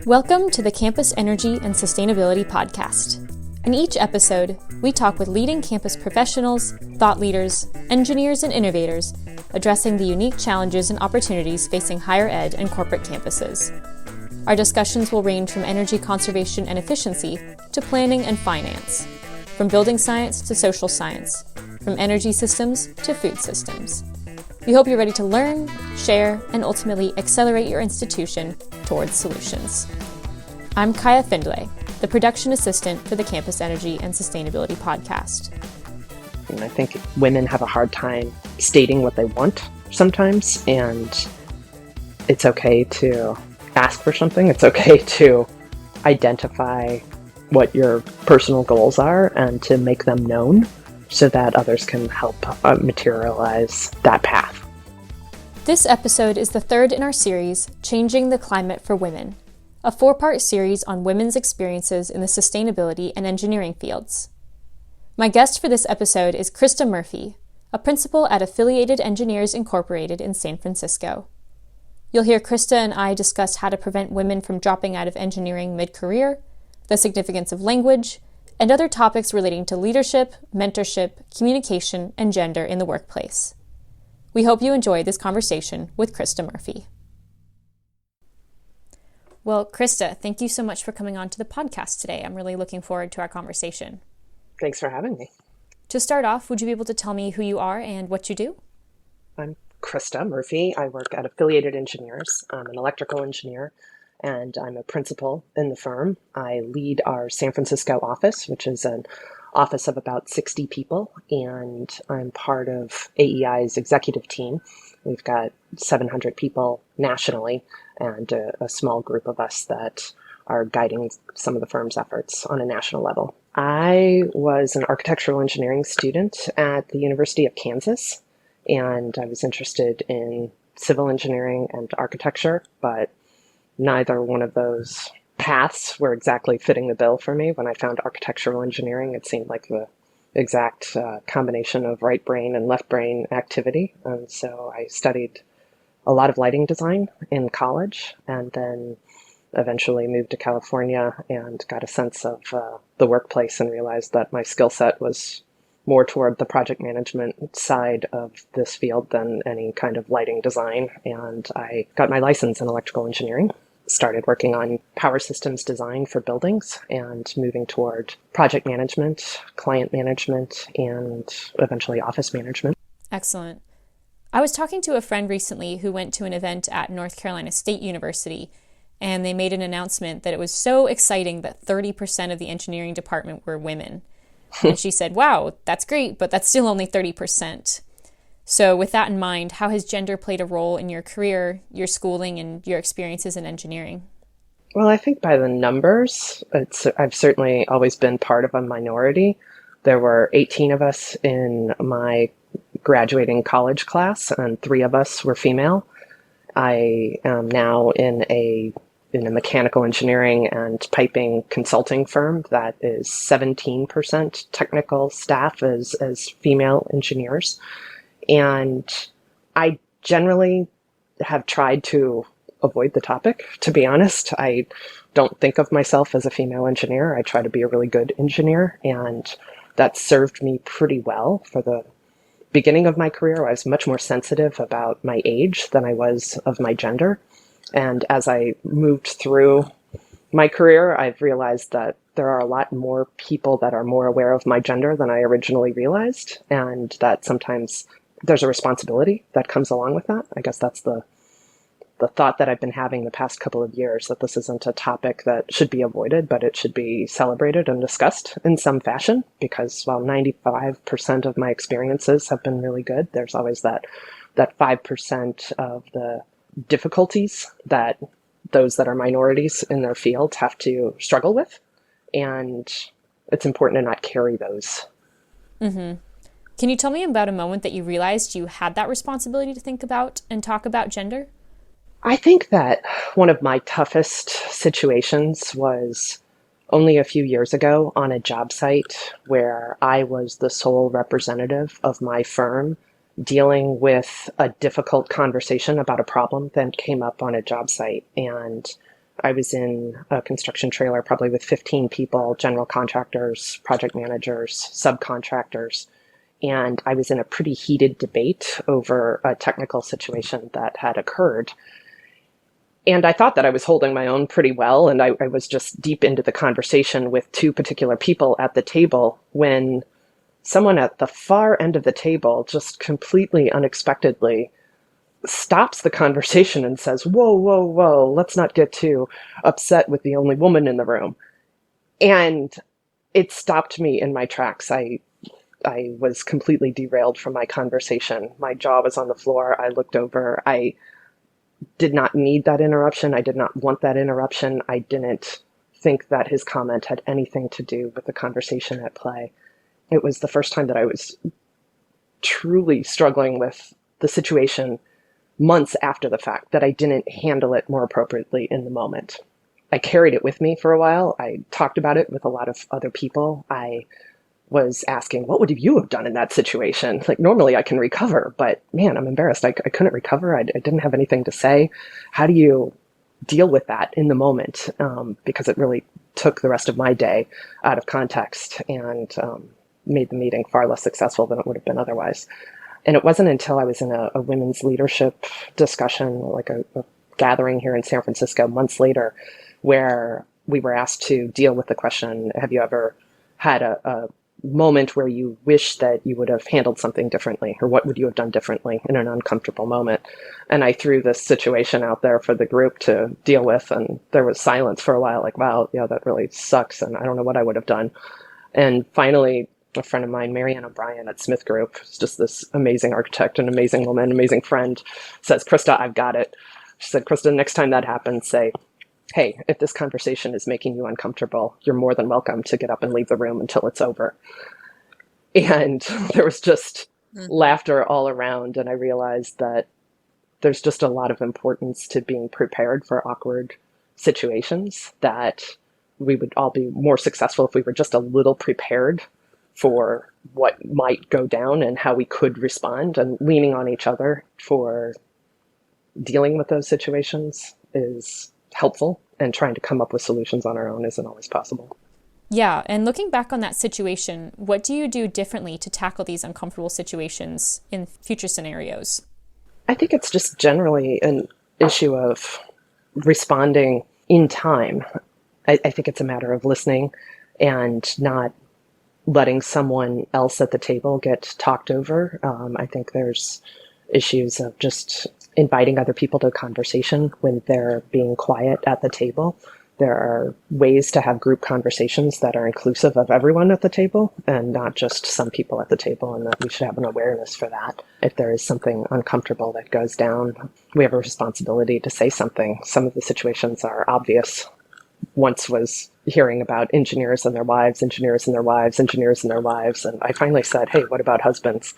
Welcome to the Campus Energy and Sustainability Podcast. In each episode, we talk with leading campus professionals, thought leaders, engineers, and innovators addressing the unique challenges and opportunities facing higher ed and corporate campuses. Our discussions will range from energy conservation and efficiency to planning and finance, from building science to social science, from energy systems to food systems. We hope you're ready to learn, share, and ultimately accelerate your institution towards solutions. I'm Kaia Findlay, the production assistant for the Campus Energy and Sustainability Podcast. And I think women have a hard time stating what they want sometimes, and it's okay to ask for something. It's okay to identify what your personal goals are and to make them known so that others can help materialize that path. This episode is the third in our series, Changing the Climate for Women, a 4-part series on women's experiences in the sustainability and engineering fields. My guest for this episode is Krista Murphy, a principal at Affiliated Engineers Incorporated in San Francisco. You'll hear Krista and I discuss how to prevent women from dropping out of engineering mid-career, the significance of language, and other topics relating to leadership, mentorship, communication, and gender in the workplace. We hope you enjoy this conversation with Krista Murphy. Well, Krista, thank you so much for coming on to the podcast today. I'm really looking forward to our conversation. Thanks for having me. To start off, would you be able to tell me who you are and what you do? I'm Krista Murphy. I work at Affiliated Engineers. I'm an electrical engineer, and I'm a principal in the firm. I lead our San Francisco office, which is an office of about 60 people, and I'm part of AEI's executive team. We've got 700 people nationally and a small group of us that are guiding some of the firm's efforts on a national level. I was an architectural engineering student at the University of Kansas, and I was interested in civil engineering and architecture, but neither one of those paths were exactly fitting the bill for me. When I found architectural engineering, it seemed like the exact combination of right brain and left brain activity. And so I studied a lot of lighting design in college, and then eventually moved to California and got a sense of the workplace and realized that my skill set was more toward the project management side of this field than any kind of lighting design. And I got my license in electrical engineering, started working on power systems design for buildings and moving toward project management, client management, and eventually office management. Excellent. I was talking to a friend recently who went to an event at North Carolina State University, and they made an announcement that it was so exciting that 30% of the engineering department were women. And she said, wow, that's great, but that's still only 30%. So with that in mind, how has gender played a role in your career, your schooling, and your experiences in engineering? Well, I think by the numbers, I've certainly always been part of a minority. There were 18 of us in my graduating college class, and 3 of us were female. I am now in a mechanical engineering and piping consulting firm that is 17% technical staff as female engineers. And I generally have tried to avoid the topic, to be honest. I don't think of myself as a female engineer. I try to be a really good engineer, and that served me pretty well for the beginning of my career. I was much more sensitive about my age than I was of my gender. And as I moved through my career, I've realized that there are a lot more people that are more aware of my gender than I originally realized, and that sometimes there's a responsibility that comes along with that. I guess that's the thought that I've been having the past couple of years, that this isn't a topic that should be avoided, but it should be celebrated and discussed in some fashion, because while 95% of my experiences have been really good, there's always that 5% of the difficulties that those that are minorities in their field have to struggle with. And it's important to not carry those. Mm-hmm. Can you tell me about a moment that you realized you had that responsibility to think about and talk about gender? I think that one of my toughest situations was only a few years ago on a job site where I was the sole representative of my firm dealing with a difficult conversation about a problem that came up on a job site. And I was in a construction trailer, probably with 15 people, general contractors, project managers, subcontractors. And I was in a pretty heated debate over a technical situation that had occurred. And I thought that I was holding my own pretty well. And I was just deep into the conversation with two particular people at the table when someone at the far end of the table just completely unexpectedly stops the conversation and says, whoa, whoa, whoa, let's not get too upset with the only woman in the room. And it stopped me in my tracks. I was completely derailed from my conversation. My jaw was on the floor. I looked over. I did not need that interruption. I did not want that interruption. I didn't think that his comment had anything to do with the conversation at play. It was the first time that I was truly struggling with the situation months after the fact, that I didn't handle it more appropriately in the moment. I carried it with me for a while. I talked about it with a lot of other people. I was asking, what would you have done in that situation? Like, normally I can recover, but man, I'm embarrassed. I couldn't recover. I didn't have anything to say. How do you deal with that in the moment? Because it really took the rest of my day out of context and made the meeting far less successful than it would have been otherwise. And it wasn't until I was in a women's leadership discussion, like a gathering here in San Francisco months later, where we were asked to deal with the question, have you ever had a moment where you wish that you would have handled something differently, or what would you have done differently in an uncomfortable moment? And I threw this situation out there for the group to deal with, and there was silence for a while, like, wow, yeah, that really sucks, and I don't know what I would have done. And finally, a friend of mine, Marianne O'Brien at Smith Group, who's just this amazing architect, an amazing woman, amazing friend, says, Krista, I've got it. She said, Krista, next time that happens, say, hey, if this conversation is making you uncomfortable, you're more than welcome to get up and leave the room until it's over. And there was just laughter all around. And I realized that there's just a lot of importance to being prepared for awkward situations, that we would all be more successful if we were just a little prepared for what might go down and how we could respond, and leaning on each other for dealing with those situations is helpful, and trying to come up with solutions on our own isn't always possible. Yeah, and looking back on that situation, what do you do differently to tackle these uncomfortable situations in future scenarios? I think it's just generally an issue of responding in time. I think it's a matter of listening and not letting someone else at the table get talked over. I think there's issues of just inviting other people to a conversation when they're being quiet at the table. There are ways to have group conversations that are inclusive of everyone at the table and not just some people at the table, and that we should have an awareness for that. If there is something uncomfortable that goes down, we have a responsibility to say something. Some of the situations are obvious. Once was hearing about engineers and their wives, engineers and their wives, engineers and their wives. And I finally said, hey, what about husbands?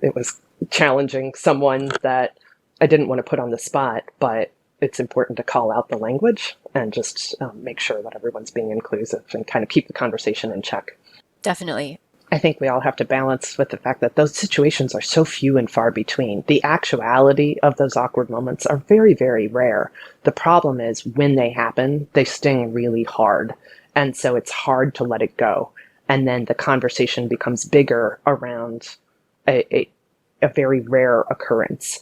It was challenging someone that I didn't want to put on the spot, but it's important to call out the language and just make sure that everyone's being inclusive and kind of keep the conversation in check. Definitely. I think we all have to balance with the fact that those situations are so few and far between. The actuality of those awkward moments are very, very rare. The problem is when they happen, they sting really hard. And so it's hard to let it go. And then the conversation becomes bigger around a very rare occurrence.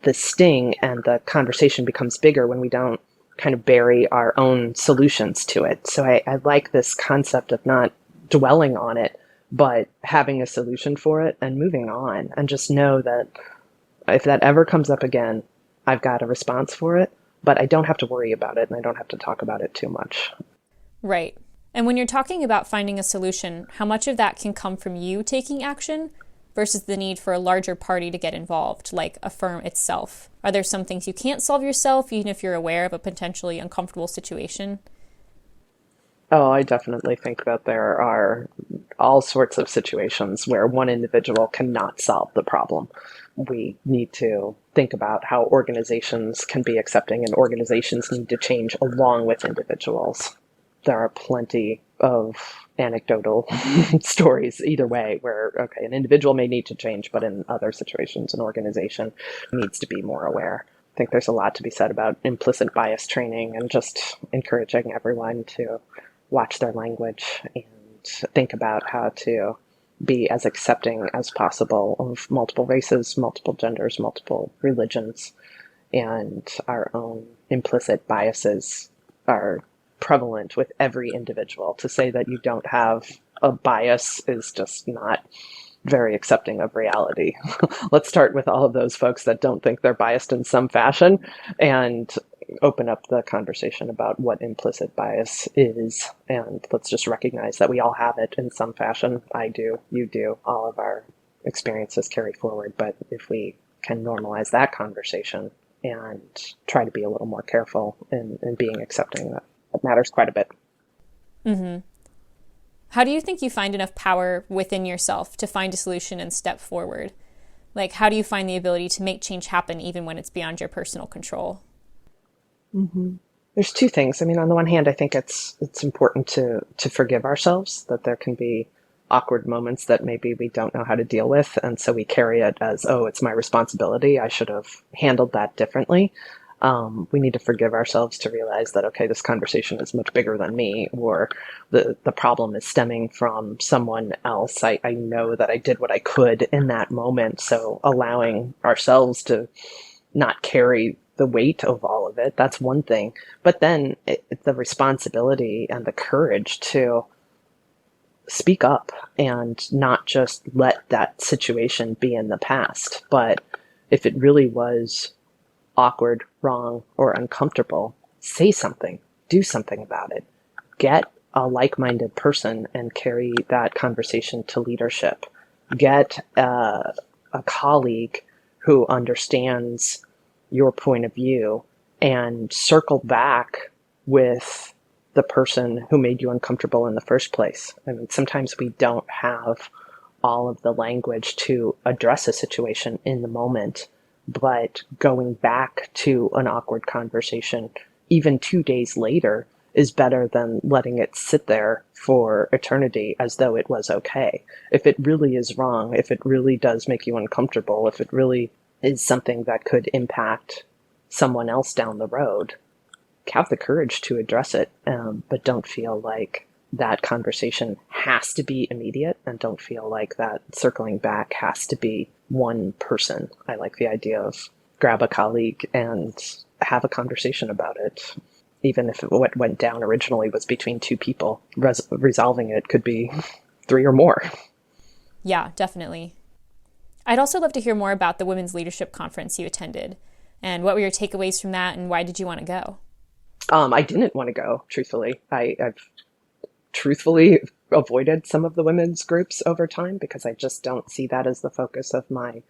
The sting and the conversation becomes bigger when we don't kind of bury our own solutions to it. So I like this concept of not dwelling on it, but having a solution for it and moving on, and just know that if that ever comes up again, I've got a response for it, but I don't have to worry about it and I don't have to talk about it too much. Right. And when you're talking about finding a solution, how much of that can come from you taking action versus the need for a larger party to get involved, like a firm itself? Are there some things you can't solve yourself, even if you're aware of a potentially uncomfortable situation? Oh, I definitely think that there are all sorts of situations where one individual cannot solve the problem. We need to think about how organizations can be accepting, and organizations need to change along with individuals. There are plenty of anecdotal stories either way where, okay, an individual may need to change, but in other situations, an organization needs to be more aware. I think there's a lot to be said about implicit bias training and just encouraging everyone to watch their language and think about how to be as accepting as possible of multiple races, multiple genders, multiple religions, and our own implicit biases are prevalent with every individual. To say that you don't have a bias is just not very accepting of reality. Let's start with all of those folks that don't think they're biased in some fashion and open up the conversation about what implicit bias is. And let's just recognize that we all have it in some fashion. I do, you do, all of our experiences carry forward. But if we can normalize that conversation and try to be a little more careful in being accepting, that matters quite a bit. Mm-hmm. How do you think you find enough power within yourself to find a solution and step forward? Like, how do you find the ability to make change happen even when it's beyond your personal control? Mm-hmm. There's two things. I mean, on the one hand, I think it's important to forgive ourselves, that there can be awkward moments that maybe we don't know how to deal with. And so we carry it as, oh, it's my responsibility. I should have handled that differently. We need to forgive ourselves to realize that, okay, this conversation is much bigger than me, or the problem is stemming from someone else. I know that I did what I could in that moment. So allowing ourselves to not carry the weight of all of it, that's one thing. But then the responsibility and the courage to speak up and not just let that situation be in the past. But if it really was awkward, wrong, or uncomfortable, say something, do something about it. Get a like-minded person and carry that conversation to leadership. Get a colleague who understands your point of view and circle back with the person who made you uncomfortable in the first place. I mean, sometimes we don't have all of the language to address a situation in the moment, but going back to an awkward conversation, even 2 days later, is better than letting it sit there for eternity as though it was okay. If it really is wrong, if it really does make you uncomfortable, if it really is something that could impact someone else down the road, have the courage to address it, but don't feel like that conversation has to be immediate, and don't feel like that circling back has to be one person. I like the idea of grab a colleague and have a conversation about it. Even if what went down originally was between two people, resolving it could be 3 or more. Yeah, definitely. I'd also love to hear more about the Women's Leadership Conference you attended, and what were your takeaways from that, and why did you want to go? I didn't want to go, truthfully. I've truthfully avoided some of the women's groups over time because I just don't see that as the focus of my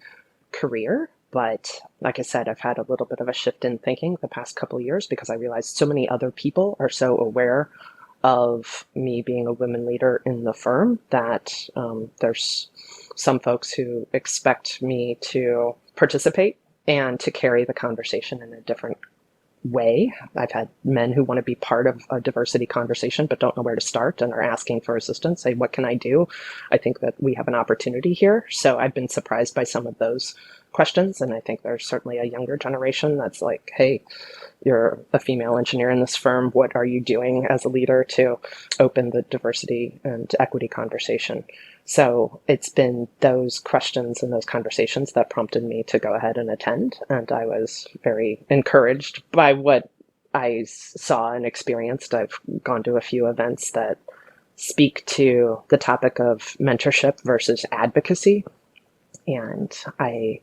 career. But like I said, I've had a little bit of a shift in thinking the past couple of years because I realized so many other people are so aware of me being a women leader in the firm that there's some folks who expect me to participate and to carry the conversation in a different way. I've had men who want to be part of a diversity conversation but don't know where to start and are asking for assistance, say, what can I do? I think that we have an opportunity here. So I've been surprised by some of those questions. And I think there's certainly a younger generation that's like, hey, you're a female engineer in this firm. What are you doing as a leader to open the diversity and equity conversation? So it's been those questions and those conversations that prompted me to go ahead and attend. And I was very encouraged by what I saw and experienced. I've gone to a few events that speak to the topic of mentorship versus advocacy. And I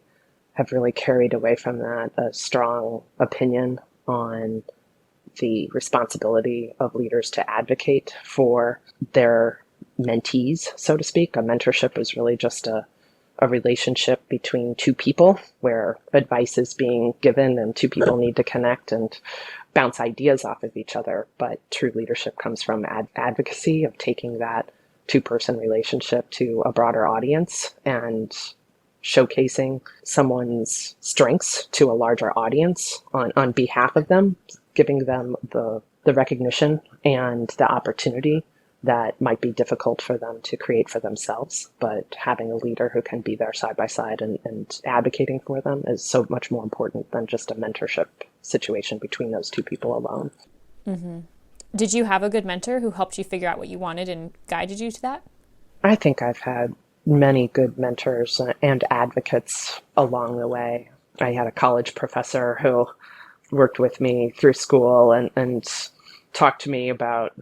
have really carried away from that a strong opinion on the responsibility of leaders to advocate for their mentees, so to speak. A mentorship is really just a relationship between two people where advice is being given and two people need to connect and bounce ideas off of each other. But true leadership comes from advocacy, of taking that two-person relationship to a broader audience and showcasing someone's strengths to a larger audience on behalf of them, giving them the recognition and the opportunity that might be difficult for them to create for themselves, but having a leader who can be there side by side and advocating for them is so much more important than just a mentorship situation between those two people alone. Mm-hmm. Did you have a good mentor who helped you figure out what you wanted and guided you to that? I think I've had many good mentors and advocates along the way. I had a college professor who worked with me through school and talked to me about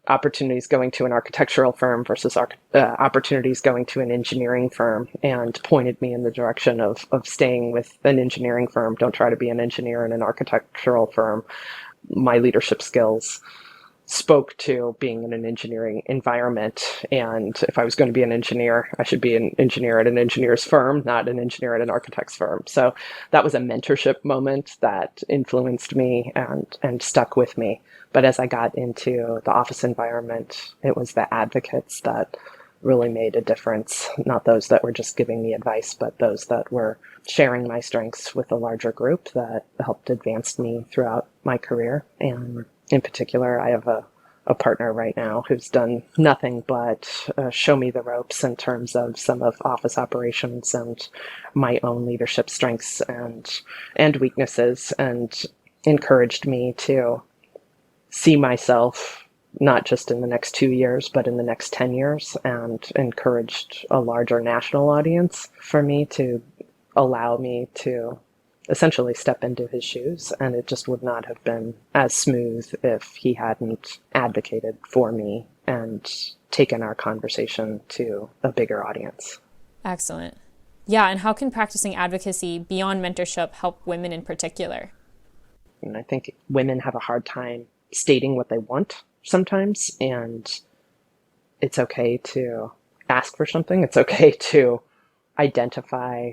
opportunities going to an architectural firm versus opportunities going to an engineering firm, and pointed me in the direction of staying with an engineering firm. Don't try to be an engineer in an architectural firm. My leadership skills spoke to being in an engineering environment. And if I was going to be an engineer, I should be an engineer at an engineer's firm, not an engineer at an architect's firm. So that was a mentorship moment that influenced me and stuck with me. But as I got into the office environment, it was the advocates that really made a difference. Not those that were just giving me advice, but those that were sharing my strengths with a larger group that helped advance me throughout my career. And in particular, I have a partner right now who's done nothing but show me the ropes in terms of some of office operations and my own leadership strengths and weaknesses, and encouraged me to see myself not just in the next 2 years, but in the next 10 years, and encouraged a larger national audience for me to allow me to essentially step into his shoes. And it just would not have been as smooth if he hadn't advocated for me and taken our conversation to a bigger audience. Excellent. Yeah, and how can practicing advocacy beyond mentorship help women in particular? And I think women have a hard time stating what they want sometimes, and it's okay to ask for something. It's okay to identify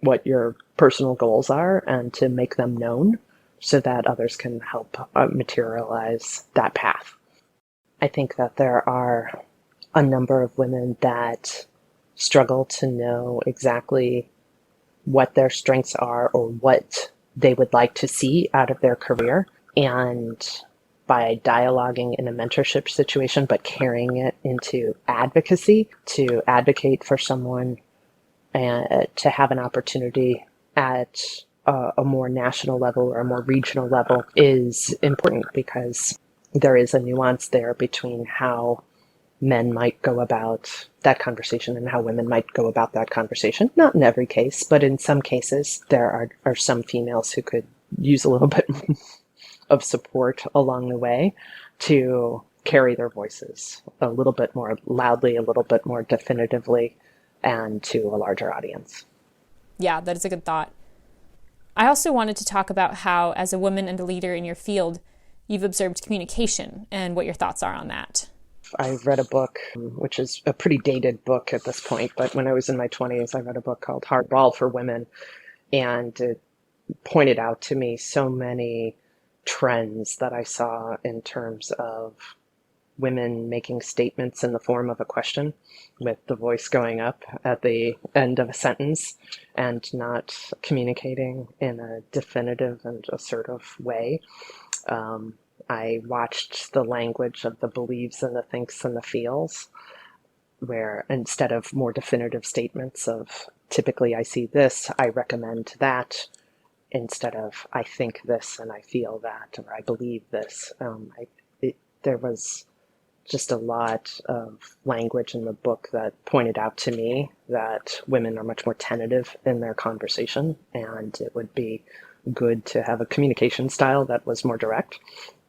what your personal goals are and to make them known so that others can help materialize that path. I think that there are a number of women that struggle to know exactly what their strengths are or what they would like to see out of their career. And by dialoguing in a mentorship situation, but carrying it into advocacy, to advocate for someone and to have an opportunity at a more national level or a more regional level is important, because there is a nuance there between how men might go about that conversation and how women might go about that conversation. Not in every case, but in some cases, there are some females who could use a little bit of support along the way to carry their voices a little bit more loudly, a little bit more definitively, and to a larger audience. Yeah, that is a good thought. I also wanted to talk about how, as a woman and a leader in your field, you've observed communication and what your thoughts are on that. I've read a book, which is a pretty dated book at this point, but when I was in my 20s, I read a book called Hardball for Women, and it pointed out to me so many trends that I saw in terms of women making statements in the form of a question, with the voice going up at the end of a sentence and not communicating in a definitive and assertive way. I watched the language of the believes and the thinks and the feels, where instead of more definitive statements of typically I see this, I recommend that, instead of I think this and I feel that, or I believe this. There was just a lot of language in the book that pointed out to me that women are much more tentative in their conversation, and it would be good to have a communication style that was more direct.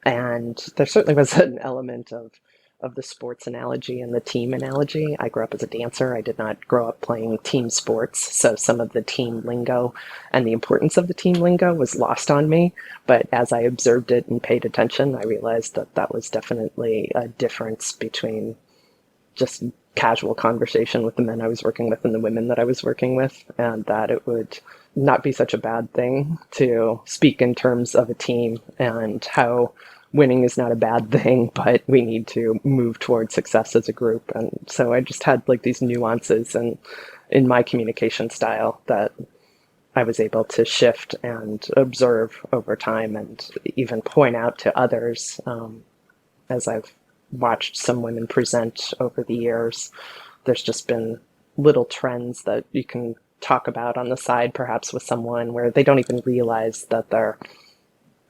And there certainly was an element of the sports analogy and the team analogy. I grew up as a dancer. I did not grow up playing team sports, so some of the team lingo and the importance of the team lingo was lost on me. But as I observed it and paid attention, I realized that that was definitely a difference between just casual conversation with the men I was working with and the women that I was working with, and that it would not be such a bad thing to speak in terms of a team and how winning is not a bad thing, but we need to move towards success as a group. And so I just had like these nuances and in my communication style that I was able to shift and observe over time, and even point out to others as I've watched some women present over the years, there's just been little trends that you can talk about on the side, perhaps with someone, where they don't even realize that they're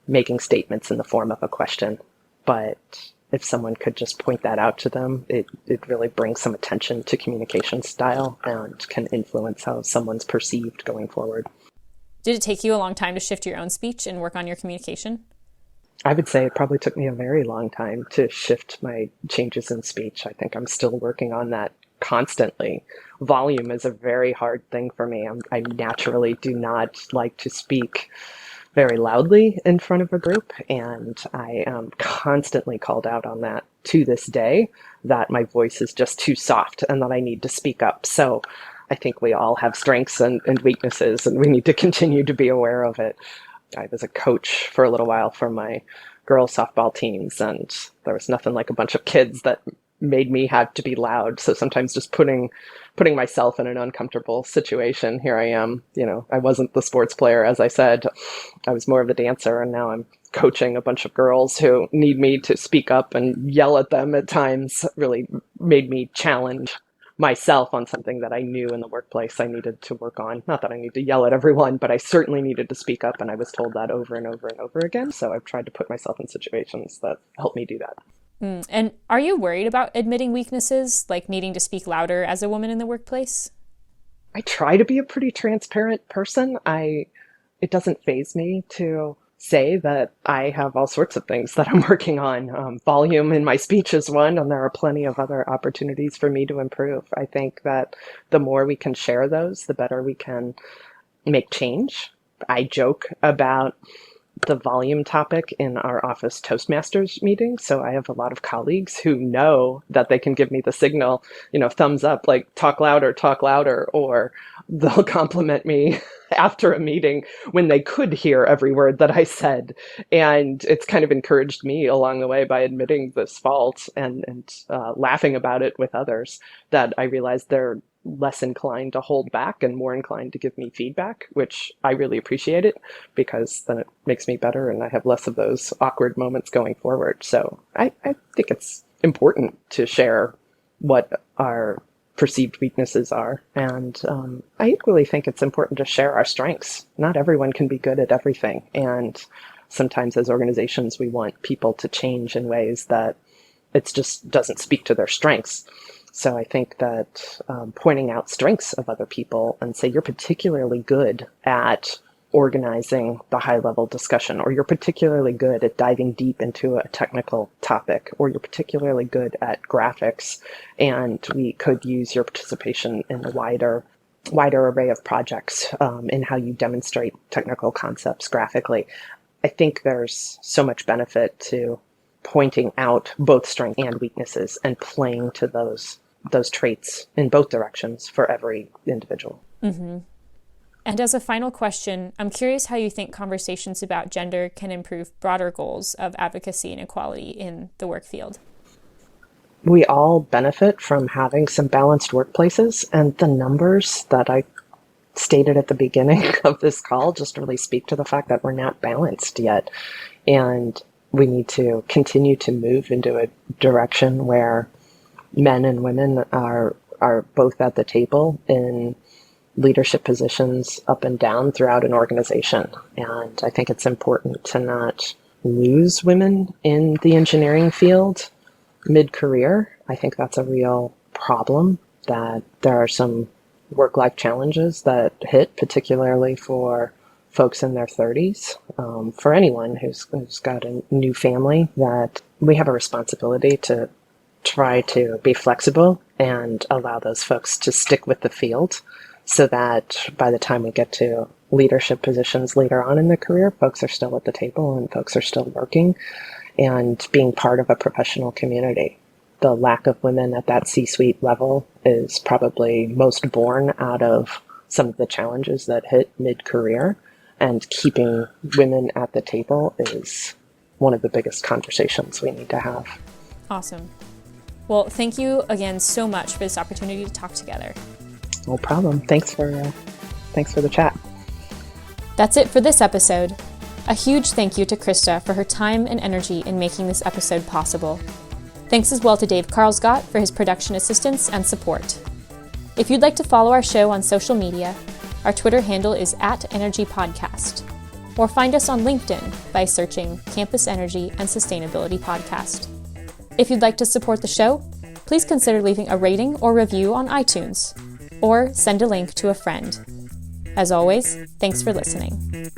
making statements in the form of a question. But if someone could just point that out to them, it really brings some attention to communication style and can influence how someone's perceived going forward. Did it take you a long time to shift your own speech and work on your communication? I would say it probably took me a very long time to shift my changes in speech. I think I'm still working on that constantly. Volume is a very hard thing for me. I naturally do not like to speak very loudly in front of a group, and I am constantly called out on that to this day, that my voice is just too soft and that I need to speak up. So I think we all have strengths and weaknesses, and we need to continue to be aware of it. I was a coach for a little while for my girls softball teams, and there was nothing like a bunch of kids that made me have to be loud. So sometimes just putting myself in an uncomfortable situation. Here I am, I wasn't the sports player, as I said. I was more of a dancer, and now I'm coaching a bunch of girls who need me to speak up and yell at them at times. Really made me challenge myself on something that I knew in the workplace I needed to work on. Not that I need to yell at everyone, but I certainly needed to speak up, and I was told that over and over and over again. So I've tried to put myself in situations that help me do that. And are you worried about admitting weaknesses, like needing to speak louder as a woman in the workplace? I try to be a pretty transparent person. It doesn't faze me to say that I have all sorts of things that I'm working on. Volume in my speech is one, and there are plenty of other opportunities for me to improve. I think that the more we can share those, the better we can make change. I joke about the volume topic in our office Toastmasters meeting. So I have a lot of colleagues who know that they can give me the signal, thumbs up, like talk louder, or they'll compliment me after a meeting when they could hear every word that I said. And it's kind of encouraged me along the way by admitting this fault and laughing about it with others, that I realized they're less inclined to hold back and more inclined to give me feedback, which I really appreciate it, because then it makes me better and I have less of those awkward moments going forward. So I think it's important to share what our perceived weaknesses are. And I equally think it's important to share our strengths. Not everyone can be good at everything. And sometimes as organizations, we want people to change in ways that it just doesn't speak to their strengths. So I think that pointing out strengths of other people and say, you're particularly good at organizing the high-level discussion, or you're particularly good at diving deep into a technical topic, or you're particularly good at graphics, and we could use your participation in a wider array of projects in how you demonstrate technical concepts graphically. I think there's so much benefit to pointing out both strengths and weaknesses and playing to those traits in both directions for every individual. Mm-hmm. And as a final question, I'm curious how you think conversations about gender can improve broader goals of advocacy and equality in the work field. We all benefit from having some balanced workplaces, and the numbers that I stated at the beginning of this call just really speak to the fact that we're not balanced yet. And we need to continue to move into a direction where men and women are both at the table in leadership positions up and down throughout an organization. And I think it's important to not lose women in the engineering field mid-career. I think that's a real problem, that there are some work-life challenges that hit, particularly for folks in their 30s. For anyone who's got a new family, that we have a responsibility to try to be flexible and allow those folks to stick with the field, so that by the time we get to leadership positions later on in the career, folks are still at the table and folks are still working and being part of a professional community. The lack of women at that C-suite level is probably most born out of some of the challenges that hit mid-career, and keeping women at the table is one of the biggest conversations we need to have. Awesome. Well, thank you again so much for this opportunity to talk together. No problem. Thanks for the chat. That's it for this episode. A huge thank you to Krista for her time and energy in making this episode possible. Thanks as well to Dave Carlsgott for his production assistance and support. If you'd like to follow our show on social media, our Twitter handle is @EnergyPodcast, or find us on LinkedIn by searching Campus Energy and Sustainability Podcast. If you'd like to support the show, please consider leaving a rating or review on iTunes, or send a link to a friend. As always, thanks for listening.